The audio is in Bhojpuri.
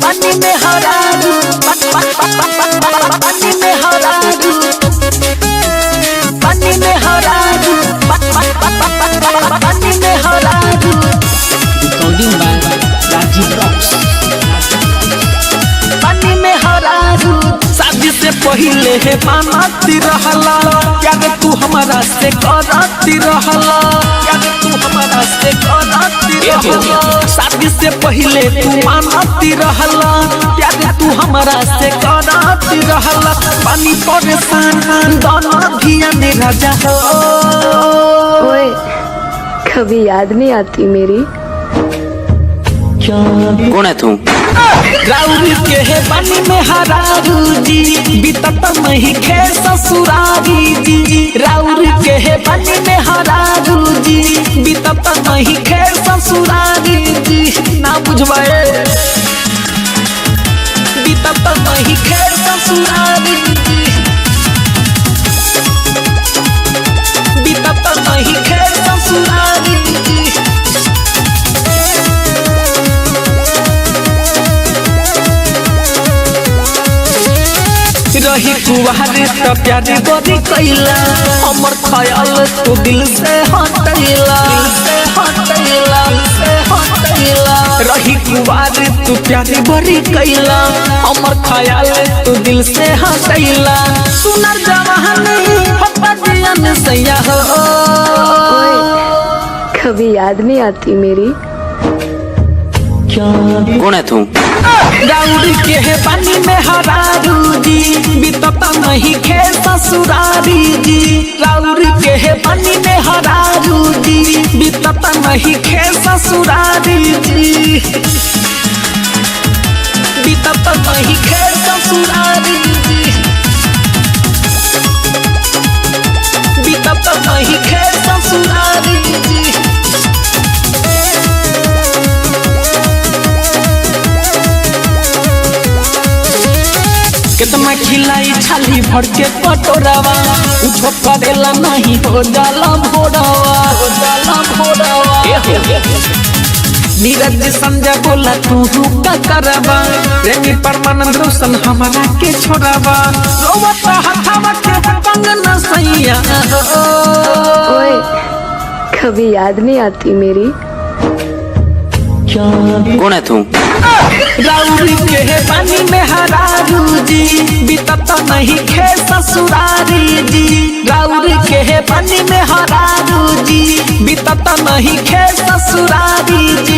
पानी में हरारू, पानी में हरारू, पानी में हरारू, पानी में हरारू। Recording by Rajiv Rocks. पानी में हरारू। शादी से पहले है मानती रहला, याद तू हमारा से करती रहला, याद तू हमारा से करती रहला। शादी से पहले तू मानती रहला, याद तू हमारा से करती रहला। पानी परेशान दोनों धिया ने राजा हो। ओए कभी याद नहीं आती मेरी? कौन है तू? राउरी के है पानी में हरारू जी, बीतत नहीं खे ससुरारी जी। राउरी के है पानी में हरारू जी, बीतत नहीं खे ससुरारी जी। ना बुझवाए बीतत नहीं खे ससुरारी जी, बीतत नहीं खे ससुरारी जी। रही कुवारे तो प्यारी बड़ी कैला, हमर ख्याल तो दिल से हटैला, दिल से हटैला, दिल से हटैला। रही कुवारे तो प्यारी बड़ी कैला, हमर ख्याल तो दिल से हटैला। सुनर जवानी पप्पा दियन सैया हो। कभी याद नहीं आती मेरी? कौन है तू? राउरी के है पानी में हरारू जी, बीतता नहीं खे ससुरारी जी। राउरी के है पानी में हरारू जी, बीतता नहीं खे ससुरारी जी, बीतता नहीं खे ससुरारी जी, बीतता नहीं खे ससुरारी जी। कितना खिलाई छाली भर के कटोरावा, उछो करेला नहीं हो जाला भोरावा, हो जाला भोरावा। नीरज संजय बोला तू का करवा, प्रेमी परमानंद रोशन हमारा के छोड़ावा। रोवत हथावा के पंगना सैया। ओए कभी याद नहीं आती मेरी? कौन है तू? राउरी के है पानी में हरारू जी, बीतत नहीं खे ससुरारी जी। राउरी के है पानी में हरारू जी, बीतत नहीं खे ससुरारी जी।